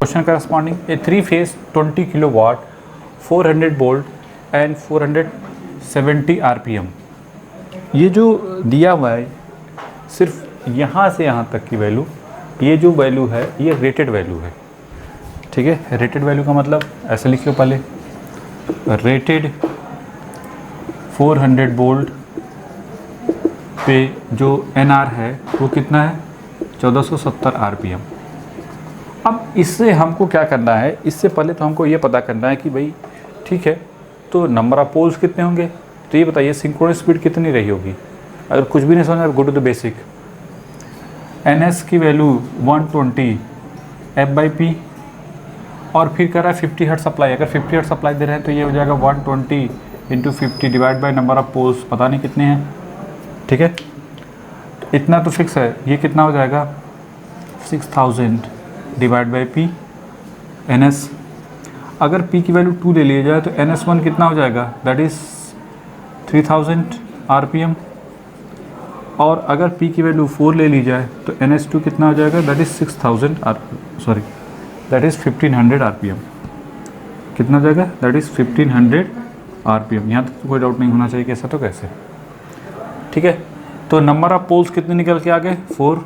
Question corresponding A 3 phase 20 kilowatt 400 volt and 470 RPM. ये जो दिया हुआ है सिर्फ यहाँ से यहाँ तक की वैल्यू, ये जो वैल्यू है ये रेटेड वैल्यू है, ठीक है। रेटेड वैल्यू का मतलब ऐसे लिखियो पहले, रेटेड 400 वोल्ट पे जो एनआर है वो कितना है 1470 आरपीएम। अब इससे हमको क्या करना है, इससे पहले तो हमको ये पता करना है कि भाई ठीक है तो नंबर ऑफ पोल्स कितने होंगे, तो ये बताइए सिंक्रोनस स्पीड कितनी रही होगी। अगर कुछ भी नहीं समझ go to the basic. N S की वैल्यू 120 एफ बाई पी और फिर कर रहा है 50 हर्ट्ज सप्लाई। अगर 50 हर्ट्ज सप्लाई दे रहे हैं तो ये हो जाएगा 120 into 50 divide by number of poles, पता नहीं कितने हैं, ठीक है। इतना तो फिक्स है, ये कितना हो जाएगा 6000 divide by P N S. अगर पी की वैल्यू 2 ले लिया जाए तो एन एस 1 कितना हो जाएगा, दैट इज़ 3000 आरपीएम। और अगर पी की वैल्यू 4 ले ली जाए तो एन एस 2 कितना हो जाएगा, दैट इज़ 1500 आरपीएम। कितना हो जाएगा, दैट इज़ 1500 आरपीएम। यहाँ तक तो कोई डाउट नहीं होना चाहिए, कैसा तो कैसे, ठीक है। तो नंबर ऑफ पोल्स कितने निकल के आ गए 4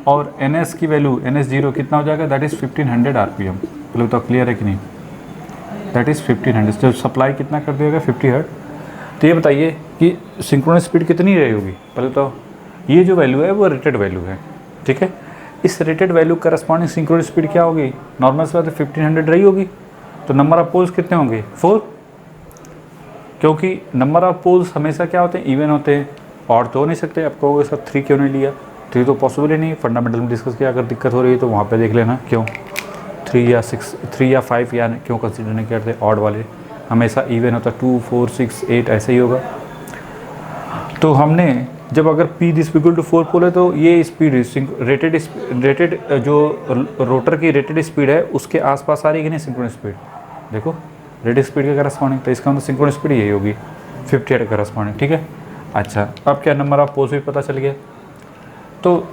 और एन एस की वैल्यू एन एस 0 कितना हो जाएगा, दैट इज़ 1500 आरपीएम। मतलब तो क्लियर है कि नहीं, दैट इज़ 1500। जब सप्लाई कितना कर दिया 50 हर्ट्ज, तो ये बताइए कि सिंक्रोनस स्पीड कितनी रही होगी। पहले तो ये जो वैल्यू है वो रेटेड वैल्यू है, ठीक है। इस rated value corresponding synchronous speed क्या होगी, नॉर्मल से बात 1500 रही होगी। तो नंबर ऑफ पोल्स कितने होंगे 4, क्योंकि नंबर ऑफ पोल्स हमेशा क्या होते हैं, इवन होते हैं, और तो हो नहीं सकते। आप कहोगे सर 3 क्यों नहीं लिया, 3 तो पॉसिबल ही नहीं। फंडामेंटल में डिस्कस किया, अगर दिक्कत हो रही है तो वहाँ पे देख लेना क्यों 3 या 6, 3 या 5 या क्यों कंसिडर नहीं करते। ऑड वाले हमेशा इवन होता, 2, 4, 6, 8 ऐसे ही होगा। तो हमने जब अगर पी दिस इक्वल टू 4 पोल है तो ये स्पीड रेटेड जो रोटर की रेटेड स्पीड है उसके आसपास आ रही है कि नहीं सिंक्रोनस स्पीड। देखो रेटेड स्पीड के करस्पॉन्डिंग, तो इसका मतलब सिंक्रोनस स्पीड यही होगी 50 के करस्पॉन्डिंग, ठीक है। अच्छा अब क्या नंबर ऑफ पोल्स भी पता चल गया। तो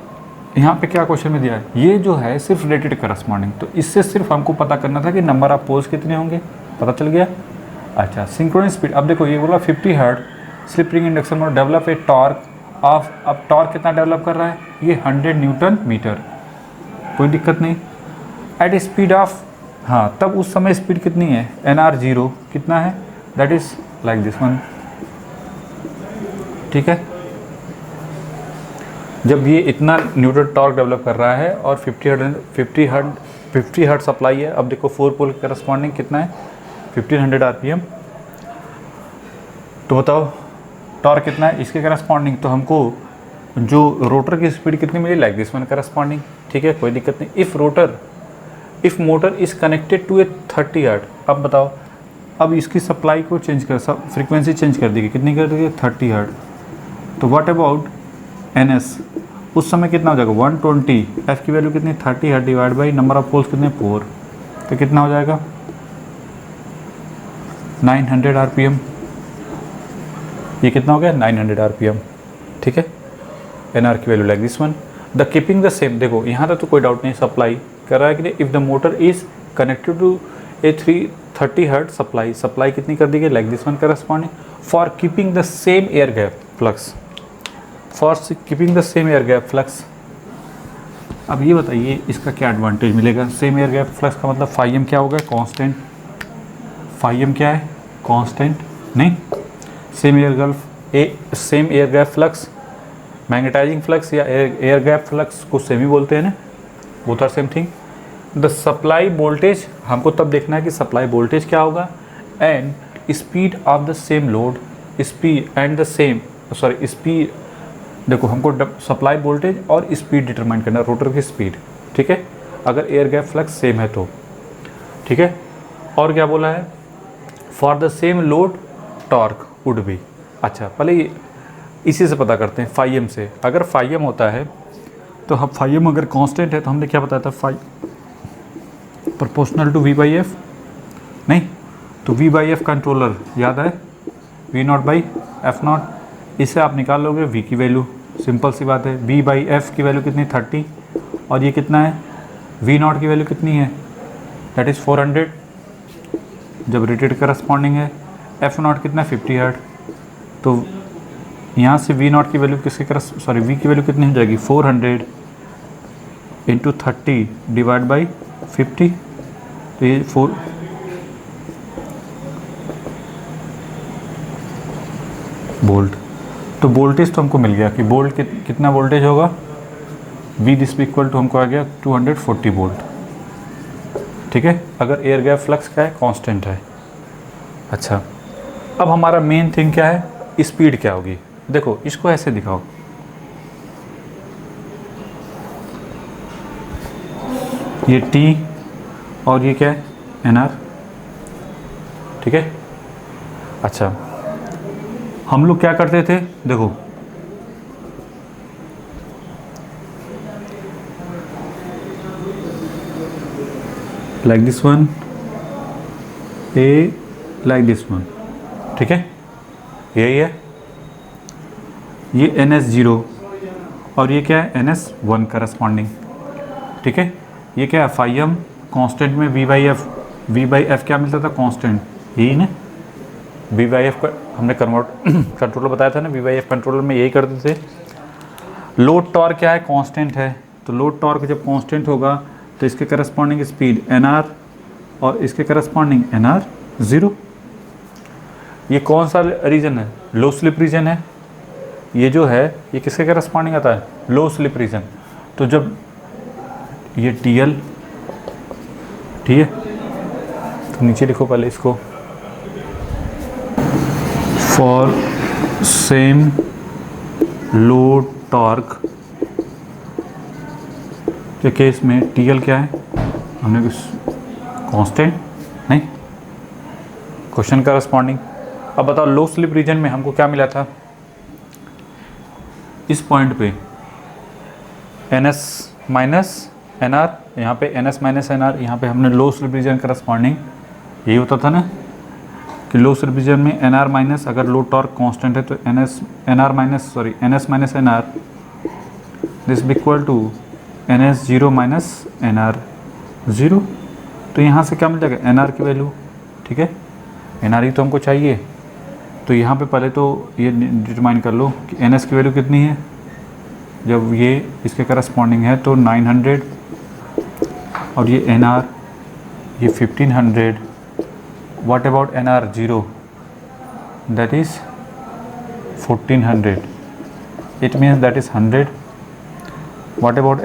यहाँ पे क्या क्वेश्चन में दिया है, ये जो है सिर्फ रेटेड करस्पॉन्डिंग, तो इससे सिर्फ हमको पता करना था कि नंबर ऑफ पोल्स कितने होंगे, पता चल गया। अच्छा सिंक्रोनस स्पीड, अब देखो ये बोला 50 hertz slip ring induction motor develop a torque of, अब टॉर्क कितना डेवलप कर रहा है, ये 100 न्यूटन मीटर, कोई दिक्कत नहीं। एट स्पीड ऑफ, हाँ तब उस समय स्पीड कितनी है, NR 0 कितना है, that is like this one, ठीक है। जब ये इतना न्यूटन टॉर्क डेवलप कर रहा है और 50 हर्ट्ज सप्लाई है। अब देखो 4 पोल के करस्पॉन्डिंग कितना है 1500 आरपीएम। तो बताओ टॉर्क कितना है इसके करस्पॉन्डिंग, तो हमको जो रोटर की स्पीड कितनी मिली, लाइक दिस वन करस्पॉन्डिंग, ठीक है कोई दिक्कत नहीं। If motor is connected to a 30 hertz, अब बताओ अब इसकी सप्लाई को चेंज कर, सब फ्रीक्वेंसी चेंज कर देगी, कितनी कर देगी 30 हर्ट्ज। तो व्हाट अबाउट एन एस, उस समय कितना हो जाएगा 120, एफ की वैल्यू कितनी 30 hertz divide by number of poles कितने 4, तो कितना हो जाएगा 900 आरपीएम। ये कितना हो गया 900 आरपीएम, ठीक है। एन आर की value like this one. The keeping the same, देखो यहाँ तक तो कोई डाउट नहीं, सप्लाई कर रहा है कि नहीं। If the motor is connected to a 30 hertz supply कितनी कर दी गई, like this one corresponding. For keeping the same air gap flux, अब ये बताइए इसका क्या एडवांटेज मिलेगा। सेम एयर गैप फ्लक्स का मतलब फाइम क्या होगा, कांस्टेंट। फाइम क्या है, कांस्टेंट नहीं। Same air gap flux, magnetising flux या एयर गैप फ्लक्स को सेम ही बोलते हैं ना, both are same thing. The supply voltage, हमको तब देखना है कि सप्लाई वोल्टेज क्या होगा, and speed of the same load, speed देखो हमको सप्लाई वोल्टेज और स्पीड डिटरमाइन करना है, रोटर की स्पीड, ठीक है। अगर एयर गैप फ्लक्स सेम है तो, ठीक है। और क्या बोला है, for the same load torque would be. अच्छा पहले इसी से पता करते हैं फाइम से। अगर फाइम होता है तो हम फाइम अगर कांस्टेंट है तो हमने क्या बताया था, phi proportional to V by F, नहीं तो वी बाई एफ कंट्रोलर याद है, V not by F naught. इससे आप निकाल लोगे v की वैल्यू, सिंपल सी बात है। v बाई एफ की वैल्यू कितनी 30 और ये कितना है v नॉट की वैल्यू कितनी है दैट इज़ 400 जब रेटेड करस्पॉन्डिंग है। एफ नॉट कितना 50 हर्ट, तो यहाँ से वी नॉट की वैल्यू वी की वैल्यू कितनी हो जाएगी 400 इंटू 30 डिवाइड बाई 50, तो ये 4 वोल्ट। तो वोल्टेज तो हमको मिल गया कि वोल्ट कितना वोल्टेज होगा, वी दिस इक्वल टू हमको आ गया 240 वोल्ट। ठीक है, अगर एयर गैप फ्लक्स क्या है, कांस्टेंट है। अच्छा, अब हमारा मेन थिंग क्या है, स्पीड क्या होगी। देखो इसको ऐसे दिखाओ, ये टी और ये क्या है एनआर। ठीक है, अच्छा हम लोग क्या करते थे, देखो like this one, A like this one. ठीक है, यही है, ये NS0 और ये क्या है NS1 करस्पॉन्डिंग। ठीक है, ये क्या है φm कांस्टेंट में V बाई एफ क्या मिलता था, कांस्टेंट, यही ना V बाई एफ का हमने कंट्रोलर बताया था ना, V बाई एफ कंट्रोलर में यही करते थे। लोड टॉर्क क्या है, कांस्टेंट है, तो लोड टॉर्क जब कांस्टेंट होगा तो इसके करस्पॉन्डिंग स्पीड NR और इसके करस्पॉन्डिंग NR0। ये कौन सा रीजन है, लो स्लिप रीजन है। ये जो है ये किसके करस्पॉन्डिंग आता है, लो स्लिप रीजन। तो जब ये TL, ठीक है, तो नीचे लिखो पहले इसको, फॉर सेम लोड टॉर्क के केस में TL क्या है, हमने कुछ कांस्टेंट नहीं, क्वेश्चन करस्पॉन्डिंग। अब बताओ लो स्लिप रीजन में हमको क्या मिला था, इस पॉइंट पे NS माइनस NR, यहाँ पे NS माइनस NR, यहाँ पे हमने लो स्लिप रीजन करस्पॉन्डिंग यही होता था ना कि लो स्लिप रीजन में NR माइनस, अगर लो टॉर्क कांस्टेंट है तो NS minus NR this equal to NS0 minus NR0। तो यहाँ से क्या मिल जाएगा NR की वैल्यू। ठीक है, NR ही तो हमको चाहिए, तो यहाँ पे पहले तो ये डिटरमाइन कर लो कि NS की वैल्यू कितनी है, जब ये इसके करस्पॉन्डिंग है तो 900 और ये NR ये 1500। What about NR0, that is 1400, it means that is 100। What about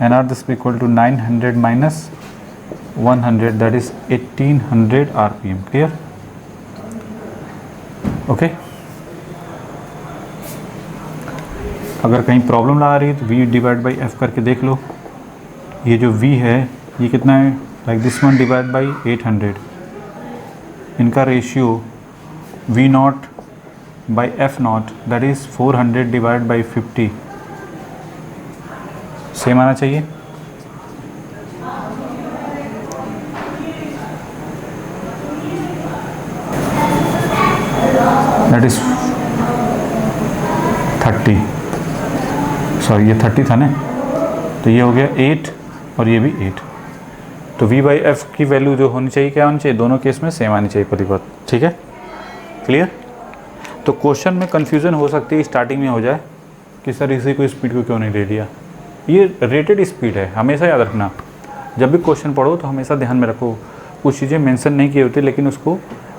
NR this equal to 900 minus 100, that is 1800 RPM। Clear, okay. अगर कहीं प्रॉब्लम आ रही है तो V डिवाइड बाई एफ करके देख लो। ये जो V है ये कितना है, like this one divide by 800, इनका ratio V not by F not that is 400 divide by 50 same आना चाहिए। दैट इज़ 30, सॉरी ये 30 था ना, तो ये हो गया 8 और ये भी 8। तो V बाई एफ की वैल्यू जो होनी चाहिए क्या होनी चाहिए, दोनों केस में सेम आनी चाहिए पूरी बात। ठीक है, क्लियर। तो क्वेश्चन में कन्फ्यूज़न हो सकती है स्टार्टिंग में हो जाए कि सर इसी को स्पीड को क्यों नहीं ले लिया, ये रेटेड स्पीड है, हमेशा याद रखना। जब भी क्वेश्चन पढ़ो तो हमेशा ध्यान में रखो, कुछ चीज़ें मेंशन नहीं की होती लेकिन उसको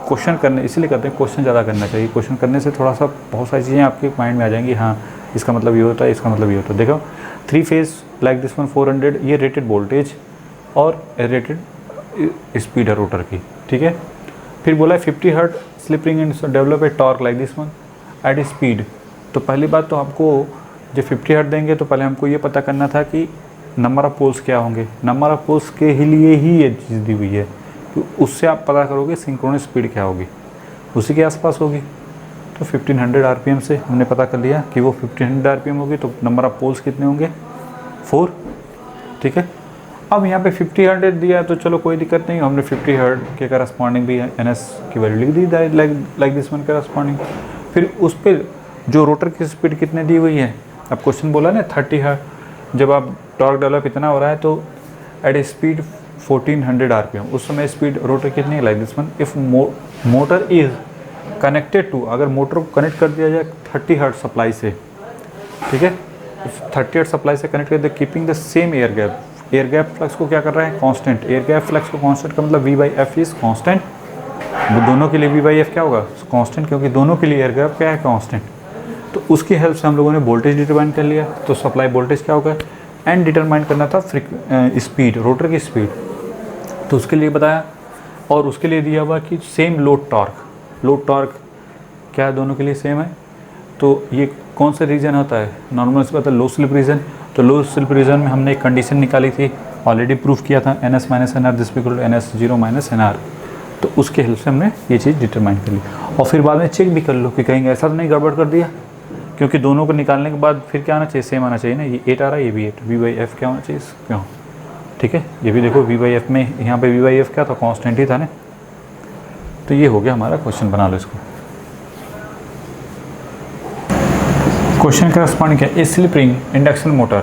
क्वेश्चन करने इसलिए करते हैं, क्वेश्चन ज़्यादा करना चाहिए। क्वेश्चन करने से थोड़ा सा बहुत सारी चीज़ें आपके माइंड में आ जाएंगी, हाँ इसका मतलब ये होता है, इसका मतलब ये होता है। देखो 3 फेज लाइक दिस वन 400, ये रेटेड वोल्टेज और रेटेड स्पीड है रोटर की। ठीक है, फिर बोला है 50 hertz slip ring and develop a torque like this one at speed. तो पहली बात तो हमको जब 50 हर्ट देंगे तो पहले हमको ये पता करना था कि नंबर ऑफ पोल्स क्या होंगे। नंबर ऑफ पोल्स के ही लिए ही ये चीज़ दी हुई है, तो उससे आप पता करोगे सिंक्रोनस स्पीड क्या होगी, उसी के आसपास होगी। तो 1500 RPM से हमने पता कर लिया कि वो 1500 RPM होगी, तो नंबर ऑफ पोल्स कितने होंगे 4। ठीक है, अब यहाँ पे 50 हर्ट दिया तो चलो कोई दिक्कत नहीं, हमने 50 हर्ट के करस्पॉन्डिंग भी NS की वैल्यू लिख दी लाइक दिस वन करस्पॉन्डिंग। फिर उस पर जो रोटर की स्पीड कितने दी हुई है, अब क्वेश्चन बोला ना 30 हर्ट, जब आप टॉर्क डेवलप इतना हो रहा है तो एट ए स्पीड 1400 आरपीएम, उस समय स्पीड रोटर कितनी है, like this one. If motor is connected to, अगर मोटर को कनेक्ट कर दिया जाए 30 हर्ट्ज सप्लाई से, ठीक है, 30 हर्ट्ज सप्लाई से कनेक्ट कर दिया, keeping the same air gap. Air gap flux को क्या कर रहा है, कांस्टेंट। एयर गैप फ्लक्स को कांस्टेंट का मतलब V/F इज कांस्टेंट। वो दोनों के लिए V/F क्या होगा, कांस्टेंट, क्योंकि दोनों के लिए एयर गैप क्या है, कांस्टेंट। तो उसकी हेल्प से हम लोगों ने वोल्टेज डिटरमाइन कर लिया। तो सप्लाई वोल्टेज क्या होगा, एंड डिटरमाइन करना था स्पीड, रोटर की स्पीड, तो उसके लिए बताया। और उसके लिए दिया हुआ कि same load torque. Load torque क्या है, दोनों के लिए सेम है। तो ये कौन सा रीजन होता है, नॉर्मल से पता है लो स्लिप रीजन। तो लो स्लिप रीजन में हमने एक कंडीशन निकाली थी, ऑलरेडी प्रूफ किया था, NS - NR this equal to NS0 - NR। तो उसके हेल्प से हमने ये चीज़ डिटरमाइन कर ली। और फिर बाद में चेक भी कर लो कि कहीं ऐसा तो नहीं गड़बड़ कर दिया, क्योंकि दोनों को निकालने के बाद फिर क्या आना चाहिए, सेम आना चाहिए ना। ये 8 आ रहा है, ये भी 8, V/F क्या होना चाहिए, क्यों, ठीक है। ये भी देखो V/F में, यहाँ पे V/F क्या था, कांस्टेंट ही था ना। तो ये हो गया हमारा क्वेश्चन, बना लो इसको। क्वेश्चन करस्पॉन्डिंग क्या है, slip ring induction motor.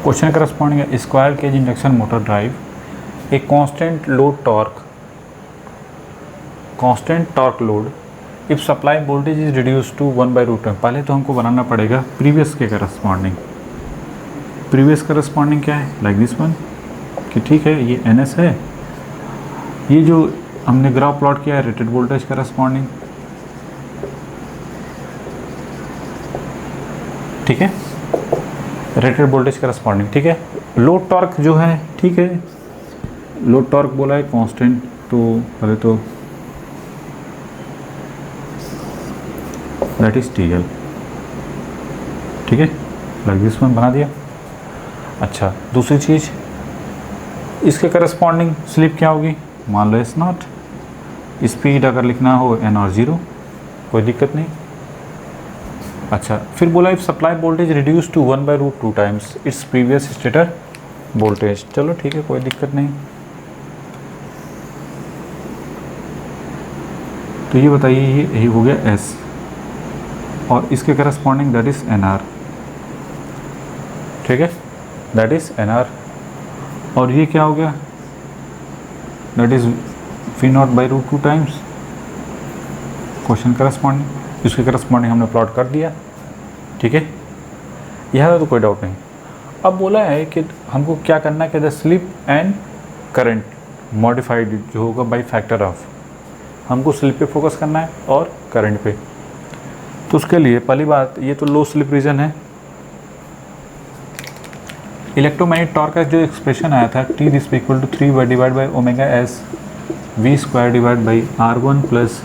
Question corresponding है, square cage induction motor drive a constant load torque, constant torque load if supply voltage is reduce to 1/√10। पहले तो हमको बनाना पड़ेगा प्रीवियस के करस्पॉन्डिंग। प्रीवियस करस्पॉन्डिंग क्या है, लाइक दिस वन, कि ठीक है ये NS है, ये जो हमने ग्राफ प्लॉट किया है रेटेड वोल्टेज करस्पॉन्डिंग, ठीक है, रेटेड वोल्टेज करस्पॉन्डिंग, ठीक है। लोड टॉर्क जो है, ठीक है, लोड टॉर्क बोला है कांस्टेंट, तो पहले तो दैट इज TL, ठीक है, लाइक दिस वन बना दिया। अच्छा, दूसरी चीज़, इसके करस्पॉन्डिंग स्लिप क्या होगी, मान लो S0। स्पीड अगर लिखना हो NR0, कोई दिक्कत नहीं। अच्छा, फिर बोला if supply voltage reduce to 1/√2 times its previous stator voltage. चलो ठीक है, कोई दिक्कत नहीं। तो ये बताइए, ये हो गया S, और इसके करस्पॉन्डिंग दैट इज NR, ठीक है, दैट इज NR। और ये क्या हो गया, that is V0/√2 times question corresponding. इसके करस्पॉन्डिंग हमने प्लॉट कर दिया, ठीक है, यहाँ तो कोई डाउट नहीं। अब बोला है कि हमको क्या करना है, कहते स्लिप एंड करंट मॉडिफाइड जो होगा बाय फैक्टर ऑफ, हमको स्लिप पे फोकस करना है और करंट पे। तो उसके लिए पहली बात, ये तो लो स्लिप रीजन है। इलेक्ट्रोमैग्नेटिक टॉर्क का जो एक्सप्रेशन आया था, T this equal to 3/(ω/s V²/R1 plus,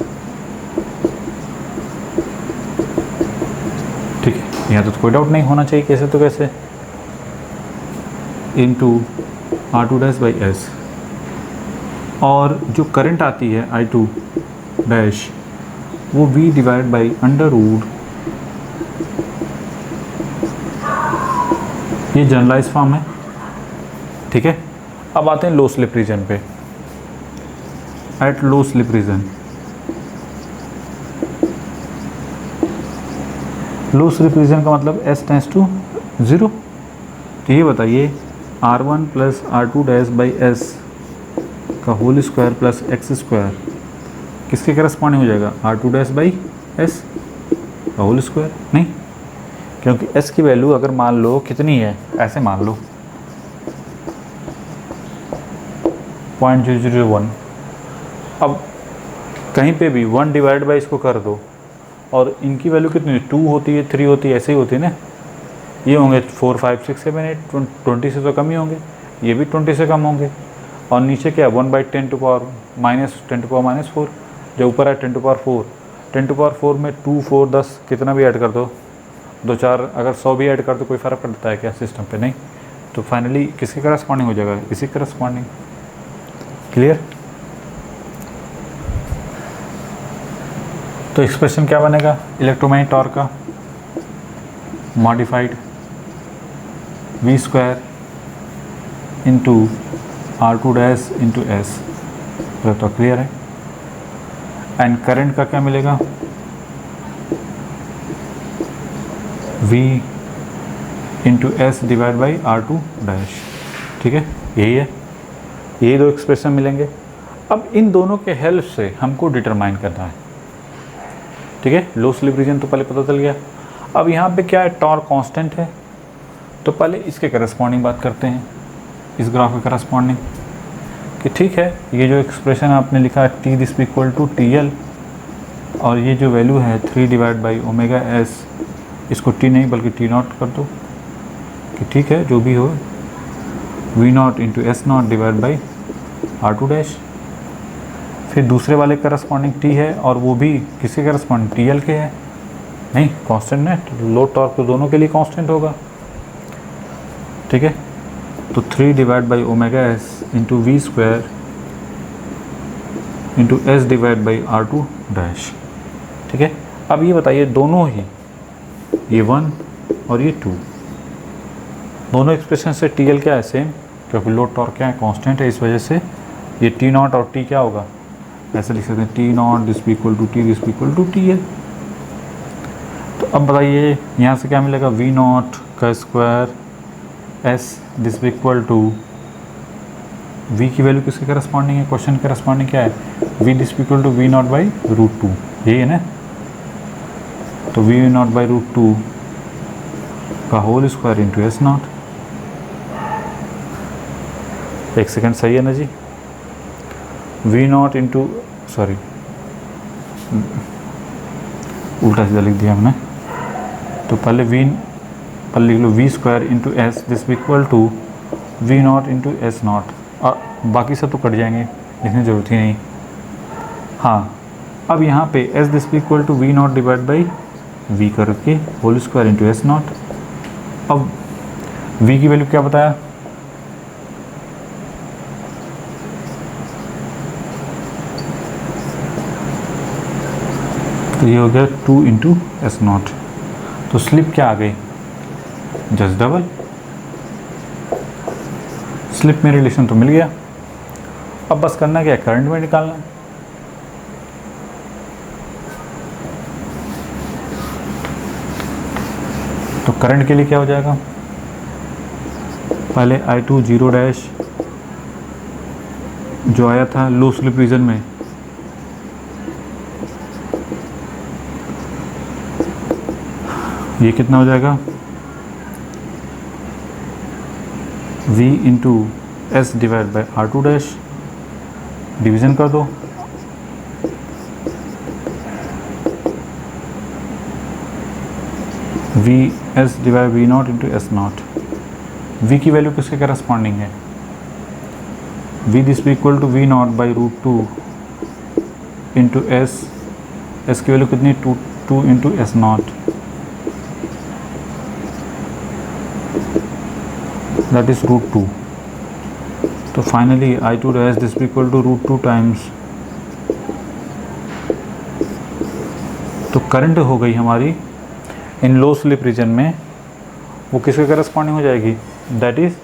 ठीक है, यहाँ तो कोई डाउट नहीं होना चाहिए, कैसे तो कैसे, इंटू R2'/s। और जो करंट आती है I2 डैश, वो V/√, ये जनरलाइज फॉर्म है, ठीक है। अब आते हैं लो स्लिप रीजन पे। At low slip region, low slip region का मतलब S टेंड्स टू 0। तो ये बताइए R1 प्लस R2'/s का होल स्क्वायर प्लस x² किसके करस्पॉन्डिंग हो जाएगा, R2'/s का होल स्क्वायर। नहीं, क्योंकि S की वैल्यू अगर मान लो कितनी है, ऐसे मान लो 0.001, अब कहीं पे भी 1 डिवाइड बाई इसको कर दो, और इनकी वैल्यू कितनी, 2 होती है, 3 होती है, ऐसे ही होती है ना। ये होंगे 4 5 6 7 8 20 से तो कम ही होंगे, ये भी 20 से कम होंगे। और नीचे क्या, 1/10⁻⁻4, जो ऊपर है 10⁴। 10⁴ में 2 4 10 कितना भी ऐड कर दो, 2 4 अगर 100 भी ऐड कर दो, कोई फ़र्क पड़ता है क्या सिस्टम पे, नहीं। तो फाइनली किसके करस्पॉन्डिंग हो जाएगा, इसी करस्पॉन्डिंग। क्लियर। तो एक्सप्रेशन क्या बनेगा इलेक्ट्रोमैग्नेटिक टॉर्क का, modified V² into R2' into S। तो क्लियर है। एंड करंट का क्या मिलेगा, V into S divide by R two dash, ठीक है, यही है, यही दो एक्सप्रेशन मिलेंगे। अब इन दोनों के हेल्प से हमको डिटरमाइन करना है, ठीक है। लो स्लिप रीजन तो पहले पता चल गया। अब यहाँ पे क्या है, टॉर्क कांस्टेंट है, तो पहले इसके करस्पॉन्डिंग बात करते हैं, इस ग्राफ के करस्पॉन्डिंग कि ठीक है, ये जो एक्सप्रेशन आपने लिखा है T this equal to T L, और ये जो वैल्यू है 3 डिवाइड बाई ओमेगा एस, इसको टी नहीं बल्कि टी नॉट कर दो कि ठीक है, जो भी हो V not into S naught divide by R two dash. फिर दूसरे वाले करस्पॉन्डिंग टी है, और वो भी किसके करस्पॉन्डिंग, टी एल के है, नहीं कांस्टेंट है, लोड टॉर्क तो दोनों के लिए कांस्टेंट होगा, ठीक है। तो 3 divide by omega S into V square into S divide by R two dash, ठीक है। अब ये बताइए, दोनों ही ये 1 और ये 2, दोनों एक्सप्रेशन से टी एल क्या है, सेम, क्योंकि लोड टॉर्क क्या है, कांस्टेंट है, इस वजह से ये टी नॉट और टी क्या होगा, ऐसे लिख सकते हैं T not this equal to T this equal to T L. तो अब बताइए यहाँ से क्या मिलेगा, वी नॉट का square S this equal to V की वैल्यू किसके करस्पॉन्डिंग है, क्वेश्चन के करस्पॉन्डिंग क्या है, V this equal to V not by root two, यही है ना। तो V not by root two का whole square into S not. एक सेकेंड, सही है ना जी, वी नॉट इंटू, सॉरी उल्टा सीधा लिख दिया हमने, तो पहले लिख लो V square into S this equal to V not into S not, और बाकी सब तो कट जाएंगे, लिखने की जरूरत ही नहीं। हाँ, अब यहाँ पे S this equal to V not divide by V करके whole square into S not. अब वी की वैल्यू क्या बताया, तो ये हो गया 2 इंटू एस नॉट। तो स्लिप क्या आ गई, जस्ट डबल, स्लिप में रिलेशन तो मिल गया। अब बस करना क्या है, करंट में निकालना है। तो करंट के लिए क्या हो जाएगा, पहले I2 जीरो डैश जो आया था लो स्लिप रीजन में, ये कितना हो जाएगा, V into S divide by R two dash, division कर दो, V S divide V not into S naught. V की वैल्यू किसके करस्पॉन्डिंग है, V this equal to V not by root two into S, S की value कितनी, 2 into S naught, that is root 2। तो finally I2 dash this equal to root 2 times, तो current हो गई हमारी इन लो स्लिप रीजन में, वो किसके करस्पॉन्डिंग हो जाएगी, that is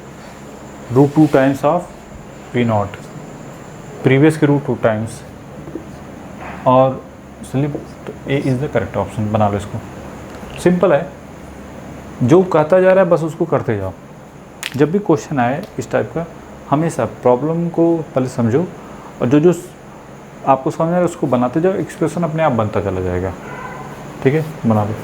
root 2 times of V naught, previous के रूट 2 टाइम्स, और स्लिप, तो A is the correct option, बना लो इसको। सिंपल है, जो कहता जा रहा है बस उसको करते जाओ। जब भी क्वेश्चन आए इस टाइप का, हमेशा प्रॉब्लम को पहले समझो, और जो आपको समझ आ रहा है उसको बनाते जाओ, एक्सप्रेशन अपने आप बनता चला जाएगा, ठीक है, बना दो।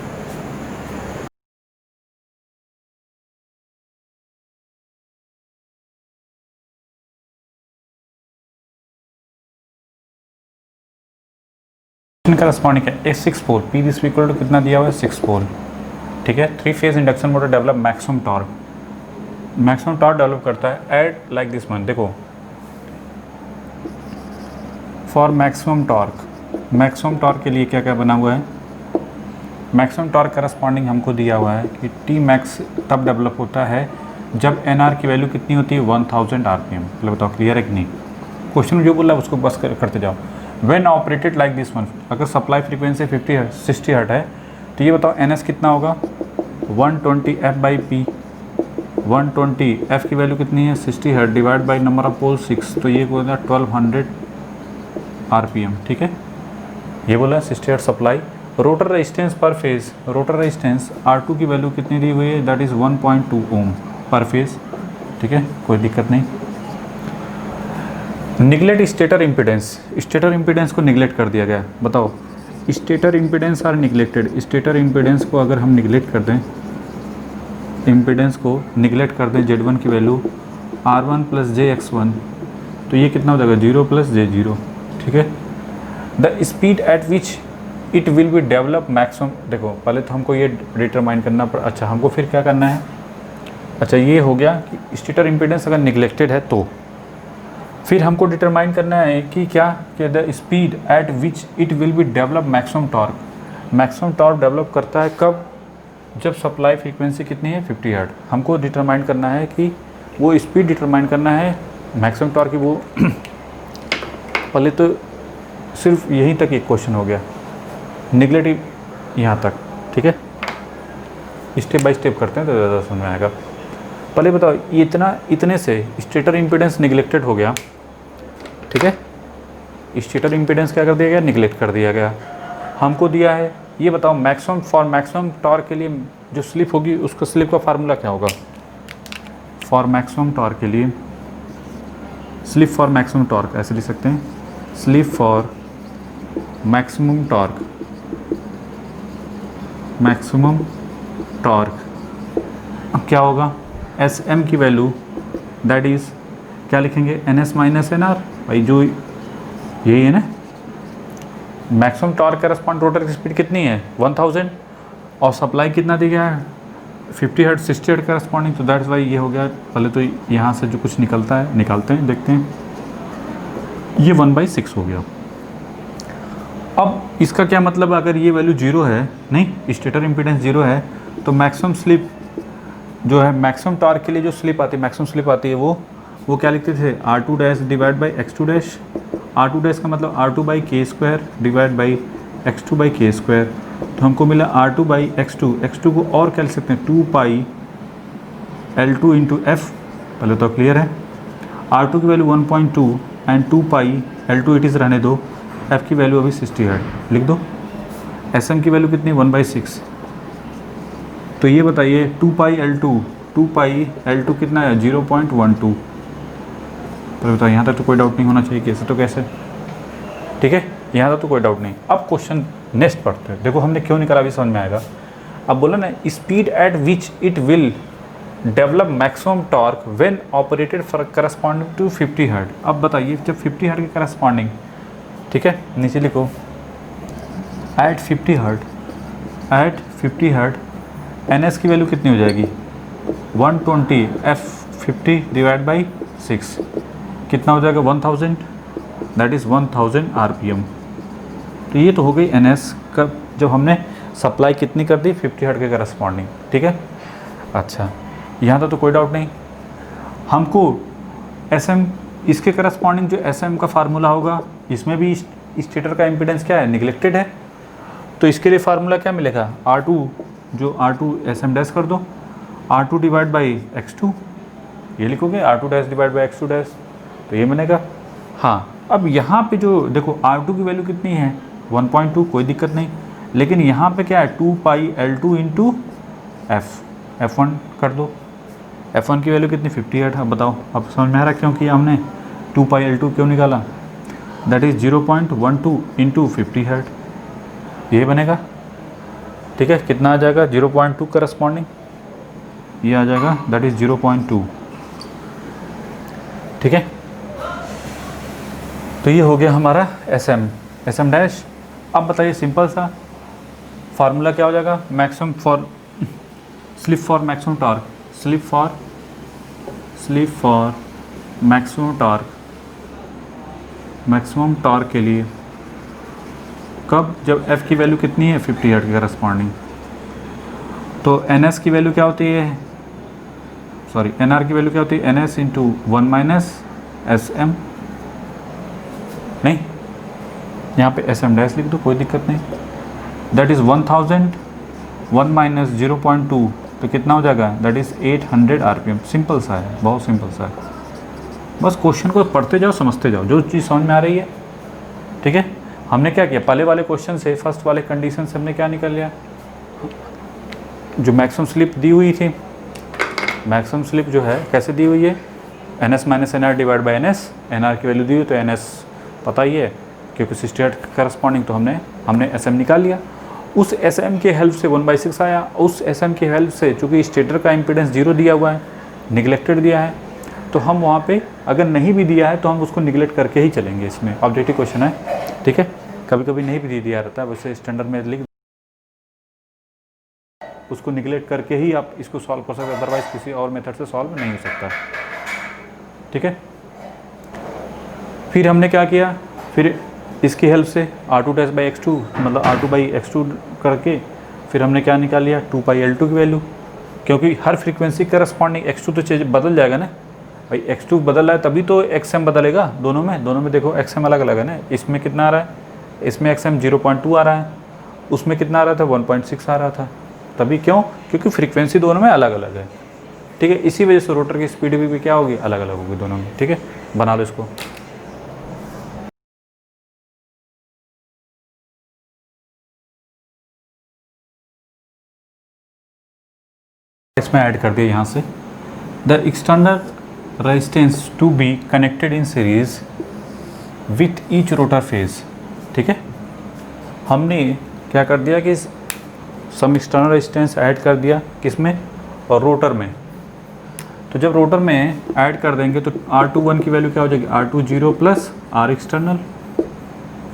करस्पॉन्डिंग है 6 पोल, पी दिस इक्वल टू कितना दिया हुआ है, 6 पोल, ठीक है। 3 phase induction motor develop maximum torque, maximum torque develop करता है एट लाइक दिस वन, देखो फॉर मैक्सिमम टॉर्क के लिए क्या क्या बना हुआ है, मैक्सिमम टॉर्क करस्पॉन्डिंग हमको दिया हुआ है कि टी मैक्स तब डेवलप होता है जब एन आर की वैल्यू कितनी होती है, 1000 आरपीएम। मतलब बताओ क्लियर है कि नहीं, क्वेश्चन जो बोल रहा है उसको बस करते जाओ। When operated like this one, अगर सप्लाई फ्रीक्वेंसी 60 हर्ट है, तो ये बताओ एन एस कितना होगा, 120 एफ बाई पी, 120 एफ की वैल्यू कितनी है, 60 hertz divide by number of pole 6, तो ये हो गया 1200 आरपीएम, ठीक है। ये बोला 60 हर्ट सप्लाई रोटर रेजिस्टेंस पर फेज, रोटर रेजिस्टेंस R2 की वैल्यू कितनी दी हुई है, दैट इज़ 1.2 ओम पर फेज। ठीक है, कोई दिक्कत नहीं। Neglect stator impedance, stator impedance को निगलेक्ट कर दिया गया। बताओ, stator impedance are neglected, stator impedance को अगर हम निगलेक्ट कर दें, इम्पिडेंस को निगलेक्ट कर दें, Z1 की वैल्यू R1 + jX1, तो ये कितना हो जाएगा, 0 + j0। ठीक है, the speed at which it will be develop maximum. देखो पहले तो हमको ये डिटरमाइन करना पड़ा। अच्छा, हमको फिर क्या करना है, अच्छा ये हो गया कि स्टेटर इम्पिडेंस अगर निगलेक्टेड है तो फिर हमको डिटरमाइन करना है कि क्या, कि the speed at which it will be develop maximum torque. Maximum torque develop करता है कब, जब सप्लाई फ्रीक्वेंसी कितनी है, 50 हर्ट्ज। हमको डिटरमाइन करना है कि वो स्पीड डिटरमाइन करना है मैक्सिमम टॉर्क की। वो पहले तो सिर्फ यहीं तक एक क्वेश्चन हो गया, निगलेक्ट यहाँ तक। ठीक है, स्टेप बाय स्टेप करते हैं तो ज़्यादा समझ में आएगा। पहले बताओ, इतने से स्टेटर इम्पिडेंस निगलेक्टेड हो गया। ठीक है, स्टेटर इम्पिडेंस क्या कर दिया गया, निगलेक्ट कर दिया गया। हमको दिया है, ये बताओ मैक्सिमम, फॉर मैक्सिमम टॉर्क के लिए जो स्लिप होगी उसका स्लिप का फार्मूला क्या होगा। फॉर मैक्सिमम टॉर्क के लिए स्लिप फॉर मैक्सिमम टॉर्क ऐसे लिख सकते हैं, slip for maximum torque, maximum torque. अब क्या होगा, SM की वैल्यू दैट इज़ क्या लिखेंगे, NS - NR। भाई जो यही है ना, मैक्सिमम टॉर्क करस्पॉन्ड रोटर की स्पीड कितनी है, 1000, और सप्लाई कितना दिया गया है, 50 हर्ट्ज, 60 हर्ट्ज करस्पॉन्डिंग। तो दैट्स वाई ये हो गया। पहले तो यहाँ से जो कुछ निकलता है निकालते हैं, देखते हैं। ये 1/6 हो गया। अब इसका क्या मतलब, अगर ये वैल्यू 0 है, नहीं स्टेटर इम्पिडेंस 0 है, तो मैक्सिमम स्लिप जो है, मैक्सिमम टॉर्क के लिए जो स्लिप आती है, मैक्सिमम स्लिप आती है, वो क्या लिखते थे, R2 dash divide by X2 dash. R2 dash का मतलब R2/K² डिवाइड बाई X2/K²। तो हमको मिला R2/X2। X2 को और क्या लिख सकते हैं, 2π L2 × F। पहले तो क्लियर है, R2 की value 1.2 and 2π L2 it is रहने दो, F की वैल्यू अभी 60 हर्ट्ज लिख दो। SM की वैल्यू कितनी, 1/6। तो ये बताइए 2π L2 कितना है, 0.12। तो बताओ, यहाँ तक तो कोई डाउट नहीं होना चाहिए, कैसे तो कैसे। ठीक है, यहाँ तक तो कोई डाउट नहीं। अब क्वेश्चन नेक्स्ट पढ़ते हैं। देखो हमने क्यों निकाला, अभी समझ में आएगा। अब बोला ना, speed at which it will develop maximum torque when operated for corresponding to 50 hertz. अब बताइए, जब 50 हर्ट्ज के करस्पॉन्डिंग, ठीक है, नीचे लिखो, एट 50 हर्ट्ज NS की वैल्यू कितनी हो जाएगी, 120 F50 डिवाइड बाई 6, कितना हो जाएगा, 1000, दैट इज़ 1000 RPM। तो ये तो हो गई NS का, जब हमने सप्लाई कितनी कर दी, 50 हर्ट्ज के करस्पॉन्डिंग। ठीक है, अच्छा यहाँ तक तो कोई डाउट नहीं। हमको SM, इसके करस्पॉन्डिंग जो SM का फार्मूला होगा, इसमें भी स्टेटर का इम्पिडेंस क्या है, निगलेक्टेड है। तो इसके लिए फार्मूला क्या मिलेगा, R2, जो R2 SM डैश कर दो, R2 डिवाइड बाई X2, ये लिखोगे R2 dash divide by X2 dash, तो ये बनेगा। हाँ, अब यहाँ पे जो देखो R2 की वैल्यू कितनी है, 1.2, कोई दिक्कत नहीं। लेकिन यहाँ पे क्या है, 2π L2 × F1 कर दो। F1 की वैल्यू कितनी, 50 हर्ट्ज। अब बताओ, अब समझ में आ रहा क्यों किया हमने, 2π L2 क्यों निकाला, दैट इज़ 0.12 × 50 हर्ट्ज, ये बनेगा। ठीक है, कितना आ जाएगा, 0.2 करस्पॉन्डिंग, ये आ जाएगा, दैट इज़ 0.2। ठीक है, तो ये हो गया हमारा SM डैश। अब बताइए, सिंपल सा फार्मूला क्या हो जाएगा, maximum for slip for maximum torque, slip for maximum torque के लिए कब, जब F की वैल्यू कितनी है, 50 हर्ट्ज के करस्पॉन्डिंग। तो NS की वैल्यू क्या होती है, सॉरी NR की वैल्यू क्या होती है, NS × 1 - SM, नहीं यहाँ पे SM डैश लिख दो, कोई दिक्कत नहीं। दैट इज़ 1000, 1 - 0.2, तो कितना हो जाएगा, दैट इज़ 800 RPM। सिंपल सा है, बहुत सिंपल सा है। बस क्वेश्चन को पढ़ते जाओ, समझते जाओ, जो चीज़ समझ में आ रही है। ठीक है, हमने क्या किया, पहले वाले क्वेश्चन से, फर्स्ट वाले कंडीशन से हमने क्या निकल लिया, जो मैक्सिमम स्लिप दी हुई थी, मैक्सिमम स्लिप जो है कैसे दी हुई है, NS minus NR divide by NS, NR की वैल्यू दी हुई तो NS पता ही है क्योंकि स्टेट करस्पॉन्डिंग, तो हमने SM निकाल लिया। उस SM के हेल्प से 1/6 आया, उस SM के हेल्प से चूँकि स्टेटर का इम्पीडेंस 0 दिया हुआ है, निगलेक्टेड दिया है, तो हम वहाँ पे अगर नहीं भी दिया है तो हम उसको निगलेक्ट करके ही चलेंगे। इसमें ऑब्जेक्टिव क्वेश्चन है, ठीक है। कभी कभी नहीं भी दिया रहता है, वैसे स्टैंडर्ड में लिख, उसको निगलेक्ट करके ही आप इसको सॉल्व कर सकते, अदरवाइज किसी और मेथड से सॉल्व नहीं हो सकता, ठीक है। फिर हमने क्या किया, फिर इसकी हेल्प से R2 डैश बाई X2 मतलब R2 बाई X2 करके फिर हमने क्या निकाल लिया, 2πL2 की वैल्यू, क्योंकि हर फ्रीक्वेंसी करस्पॉन्डिंग X2 तो चेंज बदल जाएगा ना भाई, X2 बदल रहा है तभी तो XM बदलेगा। दोनों में देखो XM अलग अलग है ना, इसमें कितना आ रहा है, इसमें XM 0.2 आ रहा है, उसमें कितना आ रहा था 1.6 आ रहा था, तभी क्यों, क्योंकि फ्रीक्वेंसी दोनों में अलग अलग है, ठीक है। इसी वजह से रोटर की स्पीड भी क्या होगी, अलग अलग होगी दोनों में, ठीक है। बना लो इसको। इसमें ऐड कर दिया यहाँ से, the external resistance to be connected in series with each rotor phase, ठीक है। हमने क्या कर दिया कि सम एक्सटर्नल रेजिस्टेंस ऐड कर दिया किसमें, और रोटर में। तो जब रोटर में ऐड कर देंगे तो R21 की वैल्यू क्या हो जाएगी, R20 प्लस R एक्सटर्नल,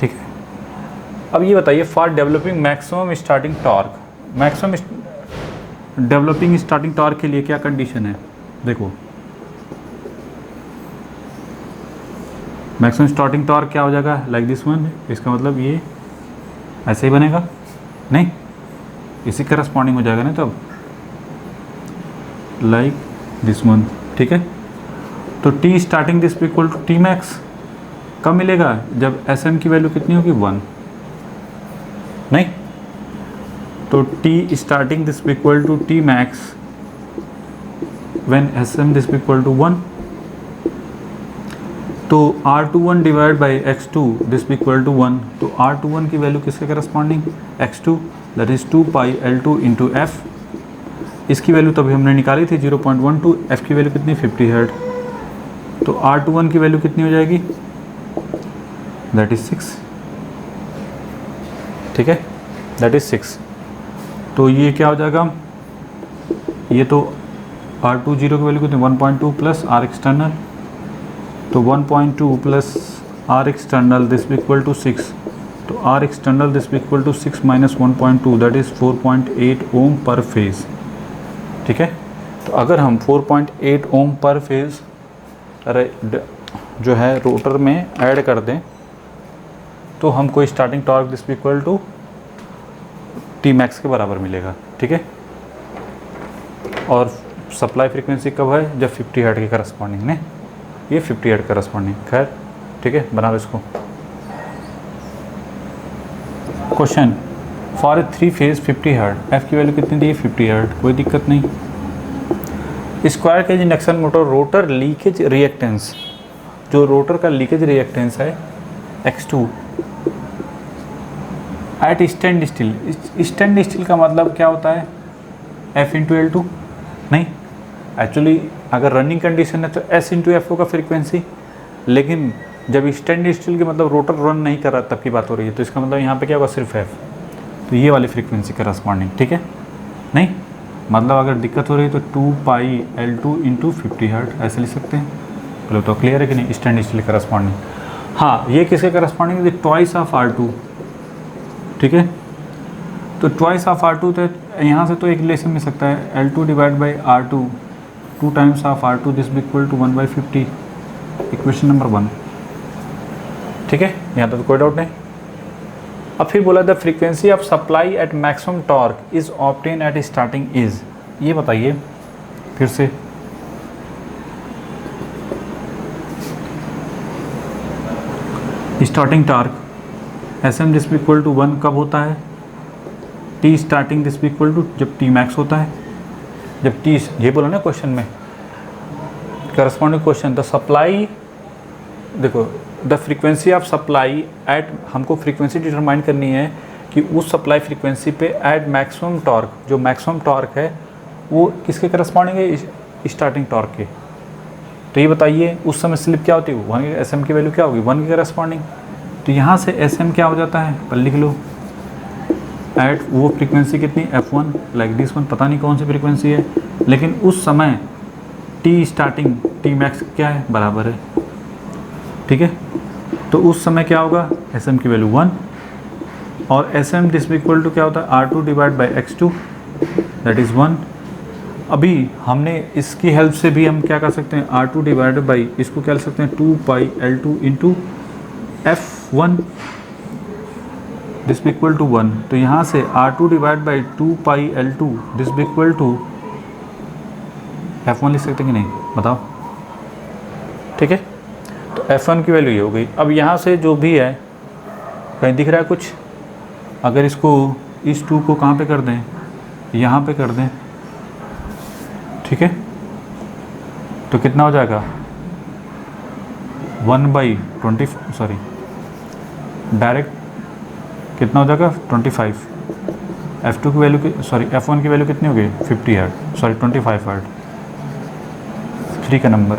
ठीक है। अब ये बताइए, for developing maximum starting torque, maximum developing starting torque के लिए क्या कंडीशन है, देखो मैक्सिमम स्टार्टिंग टॉर्क क्या हो जाएगा, लाइक दिस वन, इसका मतलब ये ऐसे ही बनेगा, नहीं इसी करस्पॉन्डिंग हो जाएगा ना तब, लाइक दिस वन, ठीक है। तो T starting this equal to T max कब मिलेगा, जब SM की वैल्यू कितनी होगी 1, नहीं तो T starting this equal to T max when SM this equal to 1, तो R21 divide by X2 this equal to 1, तो R21 की वैल्यू किसके corresponding, X2, that is 2πL2 into F, इसकी वैल्यू तभी हमने निकाली थी 0.12, F की वैल्यू कितनी 50 हर्ट्ज, तो R21 की वैल्यू कितनी हो जाएगी, दैट इज 6, ठीक है, दैट इज 6। तो ये क्या हो जाएगा, ये तो R20 की वैल्यू कितनी 1.2 प्लस R एक्सटर्नल, तो 1.2 plus R external this equal to 6, तो R external this equal to 6 minus 1.2 that is 4.8 ohm पर फेज़, ठीक है। तो अगर हम 4.8 ओम पर फेज़ जो है रोटर में ऐड कर दें तो हमको starting torque this equal to T max के बराबर मिलेगा, ठीक है। और सप्लाई फ्रीक्वेंसी कब है, जब 50 हर्ट्ज के करस्पॉन्डिंग ने, ये 50 हर्ट्ज करस्पॉन्डिंग, खैर ठीक है, बना लो इसको। Question, for a 3 phase 50 hertz, F की वैल्यू कितनी दी है 50 हर्ट्ज, कोई दिक्कत नहीं। Square cage induction motor rotor leakage reactance, जो रोटर का लीकेज रिएक्टेंस है X2 at standstill, standstill का मतलब क्या होता है, F इंटू L2, नहीं एक्चुअली अगर रनिंग कंडीशन है तो S इंटू F होगा फ्रीक्वेंसी, लेकिन जब स्टैंड स्टिल के मतलब रोटर रन नहीं कर रहा तब की बात हो रही है, तो इसका मतलब यहाँ पे क्या होगा सिर्फ F, तो ये वाली फ्रीक्वेंसी करस्पॉन्डिंग, ठीक है। नहीं मतलब अगर दिक्कत हो रही है तो 2πL2 इंटू 50 हर्ट्ज ऐसे लिख सकते हैं, चलो तो क्लियर है कि नहीं, स्टैंड स्टिल करस्पॉन्डिंग। हाँ ये किसके करस्पॉन्डिंग है, ट्वाइस ऑफ R2, ठीक है। तो ट्वाइस ऑफ R2 तो यहाँ से तो एक रिलेशन मिल सकता है, L2 divide by R2 2 times of R2 this equal to 1/50, equation number 1, ठीक है, यहाँ तो कोई डाउट नहीं। अब फिर बोला the frequency of supply at maximum torque is obtain at starting is, ये बताइए फिर से, starting torque SM this equal to 1 कब होता है, T starting this equal to जब T मैक्स होता है, जब T, ये बोला ना क्वेश्चन में, करस्पॉन्डिंग क्वेश्चन, द सप्लाई, देखो the frequency of supply at, हमको फ्रीक्वेंसी डिटरमाइन करनी है कि उस सप्लाई फ्रीक्वेंसी पे एट मैक्सिमम टॉर्क, जो मैक्सिमम टॉर्क है वो किसके करस्पॉन्डिंग है, स्टार्टिंग टॉर्क के। तो ये बताइए उस समय स्लिप क्या होती है, वन एस एम की वैल्यू क्या होगी, 1 के करस्पॉन्डिंग। तो यहाँ से एस एम क्या हो जाता है, पर लिख लो एट वो फ्रीक्वेंसी कितनी, F1 लाइक दिस वन, पता नहीं कौन सी फ्रीक्वेंसी है, लेकिन उस समय टी स्टार्टिंग टी मैक्स क्या है, बराबर है। ठीक है, तो उस समय क्या होगा, एस एम की वैल्यू 1 और S M this equal to क्या होता है, R2 divide by X2 that is 1। अभी हमने इसकी हेल्प से भी हम क्या कर सकते हैं, R2 डिवाइड बाई इसको क्या लिख सकते हैं 2 pi L2 into F1 this equal to 1। तो यहाँ से R2 divide by 2 pi L2 this equal to F1 लिख सकते हैं कि नहीं, बताओ। ठीक है, तो F1 की वैल्यू ये हो गई। अब यहाँ से जो भी है, कहीं दिख रहा है कुछ, अगर इसको इस 2 को कहाँ पे कर दें, यहाँ पे कर दें, ठीक है, तो कितना हो जाएगा 1/20, सॉरी डायरेक्ट कितना हो जाएगा 25। F2 की वैल्यू सॉरी F1 की वैल्यू कितनी हो गई 50 हर्ट्ज, सॉरी 25 हर्ट्ज, फ्री का नंबर।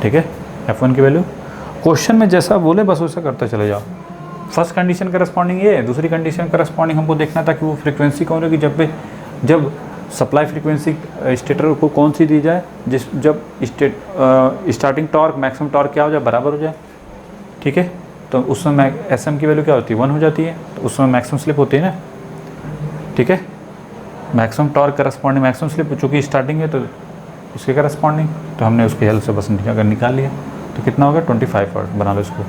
ठीक है, F1 की वैल्यू क्वेश्चन में जैसा बोले बस वैसा करते चले जाओ। फर्स्ट कंडीशन करस्पॉन्डिंग ये है, दूसरी कंडीशन करस्पॉन्डिंग हमको देखना था कि वो फ्रीक्वेंसी कौन होगी जब सप्लाई फ्रीक्वेंसी स्टेटर को कौन सी दी जाए, जब स्टार्टिंग टॉर्क मैक्सिमम टॉर्क क्या हो जाए, बराबर हो जाए। ठीक है, तो उस समय एस एम की वैल्यू क्या होती है 1 हो जाती है, तो उस समय मैक्सिमम स्लिप होती है ना। ठीक है, maximum torque corresponding maximum slip, चूँकि स्टार्टिंग है तो इसके करस्पॉन्डिंग, तो हमने उसकी हेल्प से बस अगर निकाल लिया तो कितना होगा 25 हर्ट्ज, बना लो इसको।